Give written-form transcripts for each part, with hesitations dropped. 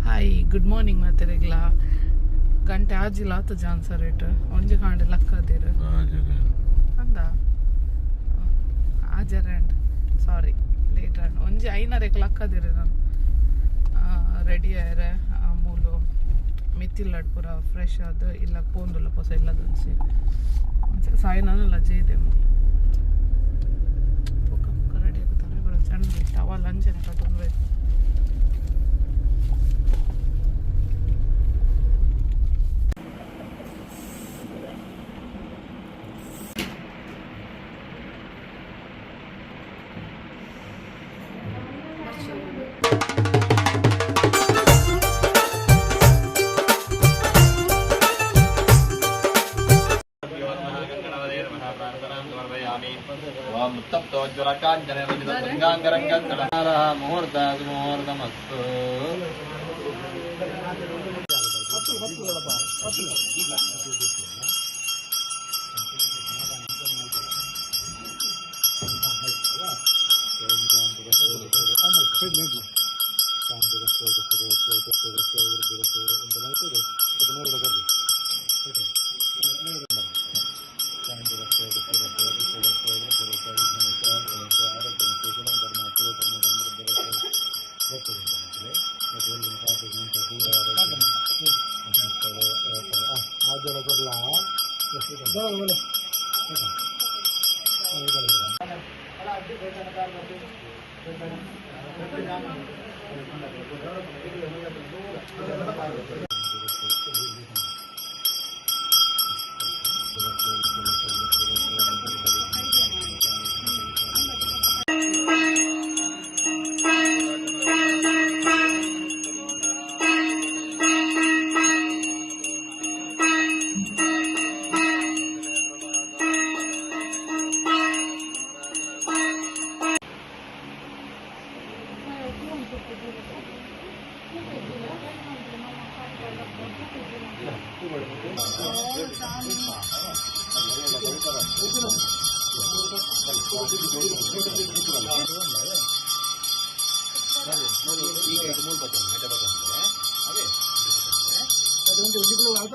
Hi good morning ಮಾತೆರೆಗ್ಲ ಗಂಟೆ ಆಜಿಲ್ಲ ಆತು John's rate ಒಂಜಿ ಕಾಂಡೆ ಲಕ್ಕದಿರು ಅಂದ ಆಜರಂಡ್ ಸಾರಿ ಲೇಟ್ ಅಂಡ್ ಒಂಜಿ ಐನರೆಗ್ ಲಕ್ಕದಿರು ನಾನು ರೆಡಿ ಆಯ್ರೆ ಮೂಲು ಮೆತ್ತಿಲ್ಲಡ್ ಪೂರ ಫ್ರೆಶ್ ಅದು ಇಲ್ಲ ಪೋಂದುಲ್ಲ ಪೊಸ ಇಲ್ಲದಂಚಿ ಸಾಯನಲ್ಲ ಜೇದೆ ಮೂಲು ಪೊಕ್ಕ ಪೊಕ್ಕ ರೆಡಿ ಆಗುತ್ತಾರೆ ಬರೋ ಚಂದ ಟವಲ್ ಅಂಚನೆ ಕಟ್ಕೊಂಡು ಬೇಕು ಮುಹೂರ್ತ ಮುಹೂರ್ತಮಸ್ತು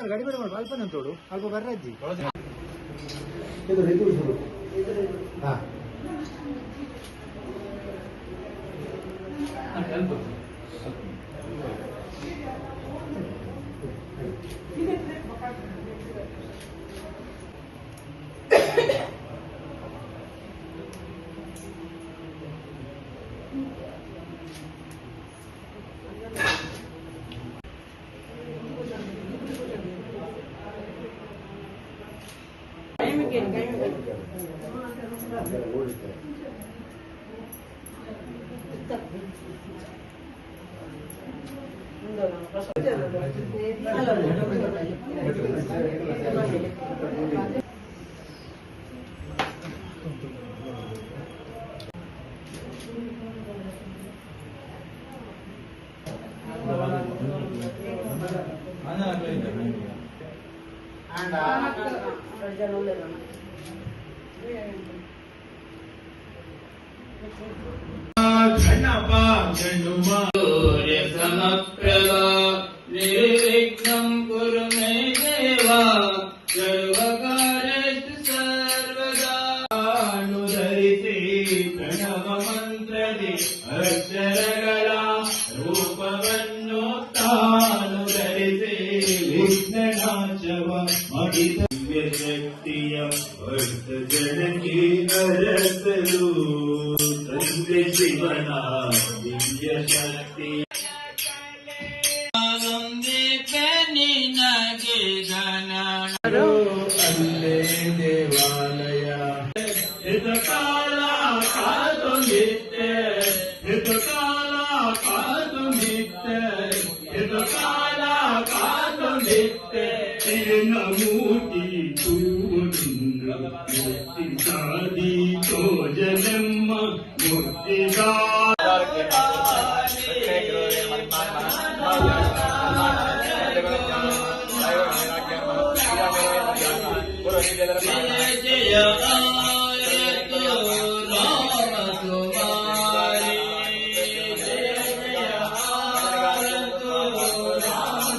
ಗಾಡಿ ಬೇಡ ಮಾಡಿ ಅಲ್ಪ ಅಂತೋಡು ಅಲ್ಪ ಬರ್ರಜ್ಜಿ समप्रभा निर्विघ्नं कुरु मे देवा सर्वकार्येषु सर्वदा अनुधरिते प्रणव मंत्रदि अक्षरगला रूपवन्नोत्तानुधरिते विघ्ननाशव महिदिव्य शक्तिय भक्त जनकी नरसलू तंत्र शिवना दिव्य शक्ति ಅಲ್ಲೇ ದೇವಾಲಯ ಹಿತಕಾಲ ಕಾದು ನಿತ್ಯ ಹಿತಕಾಲ ಕಾದು ನಿತ್ಯ ಹಿತಕಾಲ ಕಾದು ನಿತ್ಯ ತಿರುನ ಮೂರ್ತಿ ತೂರುಂದ್ರ ಮುಕ್ತಿ ಸಾದಿ ತೋಜನಮ್ಮ ಮುಕ್ತಿದಾ जय जय आरतो राम कुमारी जय जय आरतो राम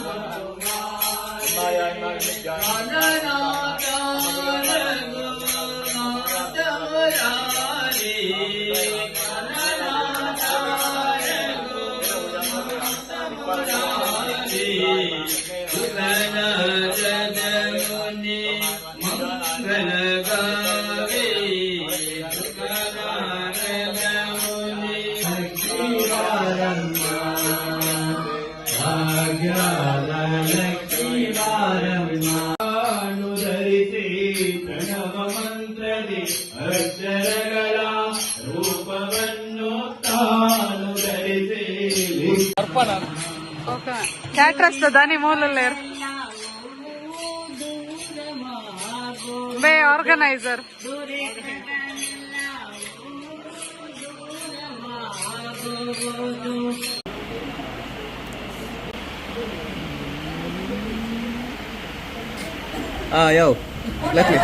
ಪ್ರಣವ ಮಂತ್ರದಿ ಅಕ್ಷರಗಳ ರೂಪವನ್ನು ತಾನು ಧರಿಸಿ ಕ್ಯಾಟ್ರಸ್ ದಾನಿ ಮೂಲಲ್ಲೇರ್ ಬೇ ಆರ್ಗನೈಸರ್ yo, luckily.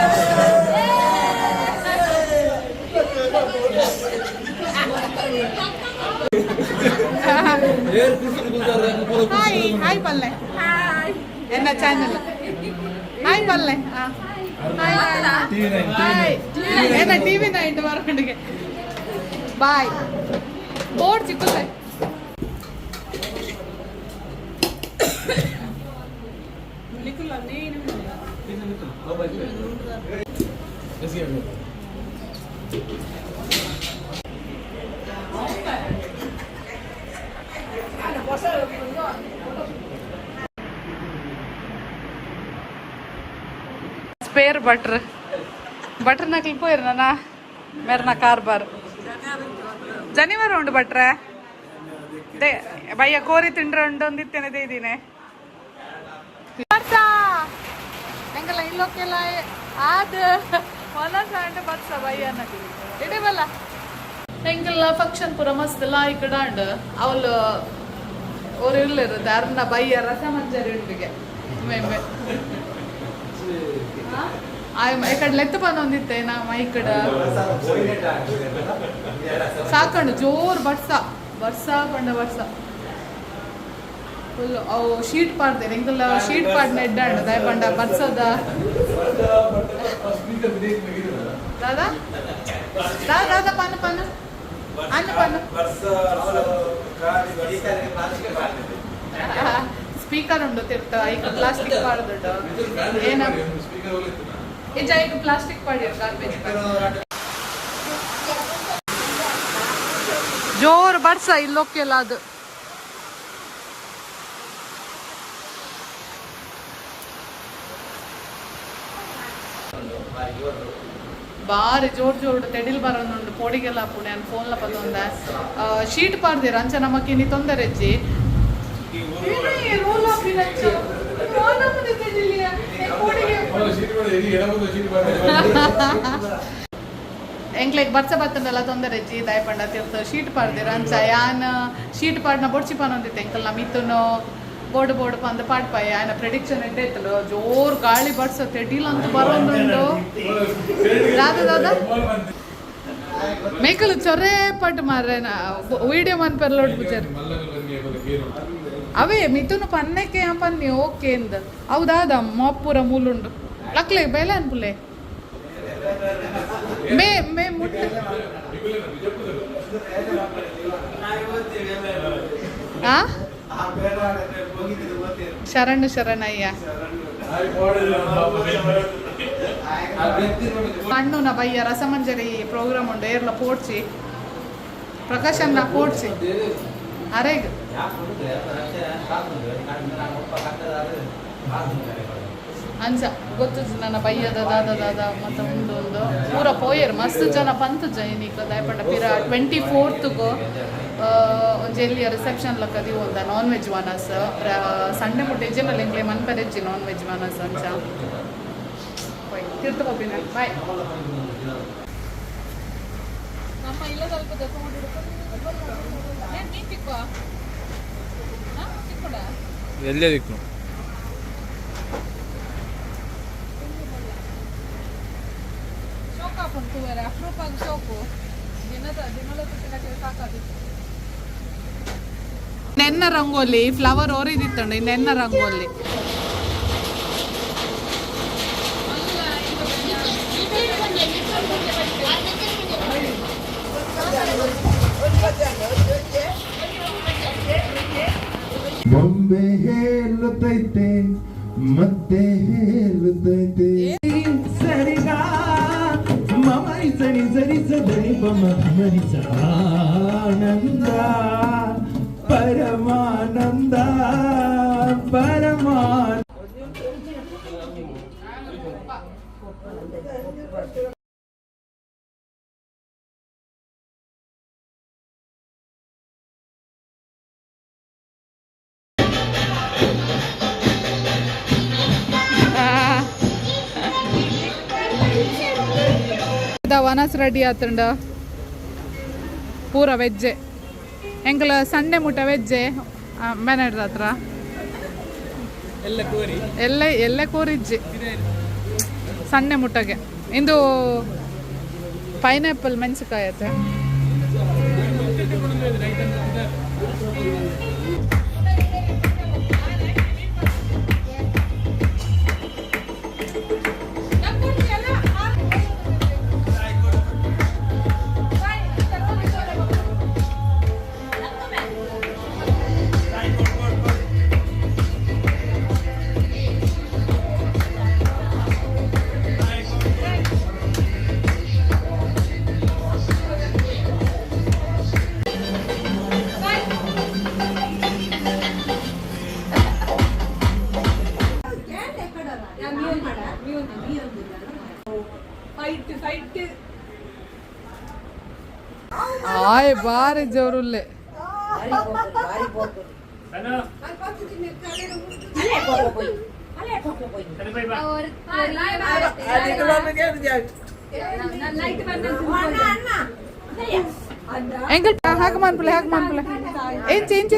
ಹಾಯ್ ಪಲ್ಲೆ ಎನ್ನ ಚಾನಲ್ ಹಾಯ್ ಪಲ್ಲೆ ಏನ ಟಿವಿ ನೈಟ್ ಮಾರ್ಕಂಡಿಗೆ ಬಾಯ್ ಬೋರ್ಡ್ ಚಿಕ್ಕಲ್ಲ स्पेयर बटर नकली पोयरना मेरना कारबार जनिवार उंडु बट्रे दे भैया कोरी तिंड्रे उंडोंदित्तेने देदीने ಎಂಗಲ್ಲ ಇಲ್ಲೋಕೆಲ್ಲ ಆದ ಹೊಲಸ అంటే ಬತ್ಸ ಭಯ್ಯನ ಇಡೆ ಬಲ್ಲ ಎಂಗಲ್ಲ ಫಂಕ್ಷನ್ ಪೂರ ಮಸ್ತ್ ಲಾಯ್ಕ್ ಡಾಂಡ್ ಅವಳು ಅವ್ರು ಇರ್ಲಿರು ದಾರ್ನ ಭಯ್ಯ ರಸಮಂಜರಿ ಉಂಡಿಗೆ ಮೇಂಬೆ ఇక్కడ లెత్త పని ఉంది ನಮ್ಮ ఇక్కడ ಸಾಕೊಂಡು ಜೋರ್ ಬರ್ಸ ಪಂಡ ಬರ್ಸ ಫುಲ್ ಅವು ಶೀಟ್ ಪಾಡ್ದೆ ಎಂಕಲ್ಲ ಶೀಟ್ ಪಾಡ್ನ ಎಡ್ಡಾಂಡ ದಾಯ ಪಂಡ ಬರ್ಸದ ದಾದಾ ದಾದಾ ಪನ್ನ ಪನ್ನ ಅನ್ನ ಪನ್ನ ಸ್ಪೀಕರ್ ಉಂಡು ತಿರ್ತ ಈಗ ಪ್ಲಾಸ್ಟಿಕ್ ಪಾಡ್ದುಂಡು ಏನ ಈಗ ಪ್ಲಾಸ್ಟಿಕ್ ಪಾಡ್ಯಾರ ಗಾರ್ಬೇಜ್ ಜೋರ್ ಬರ್ಸ ಇಲ್ಲೋಕ್ಕೆಲ್ಲ ಅದು ಬಾರಿ ಜೋರ್ ಜೋರ್ ತೆಡಿಲ್ ಬರೋದು ಪೋಡಿಗೆಲ್ಲ ಪುಣೆ ಅನ್ ಫೋನ್ಲ ಪದೊಂದ ಶೀಟ್ ಪಾಡ್ದಿರ ಅಂಚ ನಮಕ್ಕೆ ನೀ ತೊಂದರೆ ಅಜ್ಜಿ ಎಂಕ್ಲೆಗ್ ಬರ್ಸ ಬತ್ತಂದಲ್ಲ ತೊಂದರೆ ಅಜ್ಜಿ ದಾಯ ಪಂಡ ತಿರ್ತ ಶೀಟ್ ಪಾಡ್ದಿರ ಅಂಚ ಯಾನ್ ಶೀಟ್ ಪಾಡ್ನ ಬೊಡ್ಚಿ ಪಾನೊಂದಿತ್ತೆ ಎಂಕಲ್ ಮಿತ್ತುನು ಬೋರ್ಡ್ ಬೋರ್ಡ್ ಪಂದ ಪಾಡ್ಪಾಯ ಆಯ್ನ ಪ್ರೆಡಿಕ್ಷನ್ ಎಡ್ಡೆತ್ತಲು ಜೋರ್ ಗಾಳಿ ಬಡ್ಸ ತೆಡಿಲ್ ಅಂತ ಬರೋದುಂಡು ದಾದ ದಾದ ಮೇಕಲ್ ಚೊರೆ ಪಟ್ ಮಾರ್ರೆ ವಿಡಿಯೋ ಮನ್ ಪೆರ್ಲೋಡ್ ಬುಜರ್ ಅವೇ ಮಿಥುನು ಪನ್ನಕ್ಕೆ ಪನ್ನಿ ಓಕೆ ಎಂದ ಹೌದಾದ ಮಾಪುರ ಮೂಲುಂಡು ಲಕ್ಲೆ ಬೇಲೆ ಅನ್ಪುಲೆ ಮೇ ಮೇ ಮುಟ್ಟ ಆ ಶರಣಯ್ಯ ಕಣ್ಣು ನ ಬಯ್ಯ ರಸಮಂಜರಿ ಪ್ರೋಗ್ರಾಮ್ ಉಂಡು ಏರ್ಲ ಪೋಡ್ಸಿ ಪ್ರಕಾಶನ್ನ ಪೋಡ್ಸಿ ಅರೆಗ್ ಅಂಚ ಗೊತ್ತು ನನ್ನ ಬಯ್ಯದ ದಾದ ಮತ್ತೆ ಉಂಡು ಪೂರ ಪೋಯರ್ ಮಸ್ತ್ ಜನ ಪಂತು ಜೈನಿಕ ದಯಪಂಡ ಪಿರ 24ಗೂ ಒಂಜೆಲ್ಲಿಯ ರಿಸೆಪ್ಷನ್ ಲಕ್ಕ ದಿ ಒಂದ ನಾನ್ ವೆಜ್ ವಾನಸ್ ಸಂಡೆ ಮುಟ್ಟೆ ಜನ ಎಂಕ್ಲೆ ಮನ್ಪರೆಜ್ಜಿ ನಾನ್ ವೆಜ್ ವಾನಸ್ ಅಂಚ ತಿರ್ತು ಹೋಗ್ತೀನಿ ಬಾಯ್ ನಮ್ಮ ಇಲ್ಲ ಸ್ವಲ್ಪ ಎಲ್ಲೇ ದಿಕ್ಕು ಸಾಕಾಪುಂಟು ತೂವರೆ ಅಪರೂಪಾಗಿ ಸೋಪು ದಿನದ ತಿನ್ನಕ್ಕೆ ಸಾಕಾದಿತ್ತು. ನೆನ್ನ ರಂಗೋಲಿ ಫ್ಲವರ್ ಓರಿದಿತ್ತಂಡು ಈ ನೆನ್ನ ರಂಗೋಲಿ ಬೊಂಬೆ ಹೇಳುತ್ತೈತೆ ಮತ್ತೆ ಹೇಳುತ್ತೈತೆ ಸರಿಗ ಮಮರಿ ಸರಿ ಸರಿ ಸರಿ ಮರಿಸ ಆನಂದ ಪರಮಾನಂದ ಪರಮಾನಂದ. ವನಸ್ ರೆಡಿ ಆತಂಡ ಪೂರ ವೆಜ್ಜೆ ಎಂಕಲ ಸಂಡೆ ಮುಟ್ಟ ವೆಜ್ಜೆ ಮೆನಡ್ರ ಹತ್ರ ಎಲ್ಲ ಕೂರಿಜ್ಜಿ ಸಂಡೆ ಮುಟ್ಟಗೆ ಇಂದು ಪೈನಾಪಲ್ ಮೆಣಸಿಕಾಯಿ ಐತೆ. ಆಯ್ ಬಾರಿ ಜೋರುಲ್ಲೆ ಎಂಕಲ್ ಹಾಗೆ ಮಾಡ್ಪಲೆ ಏನ್ ಚೇಂಜ್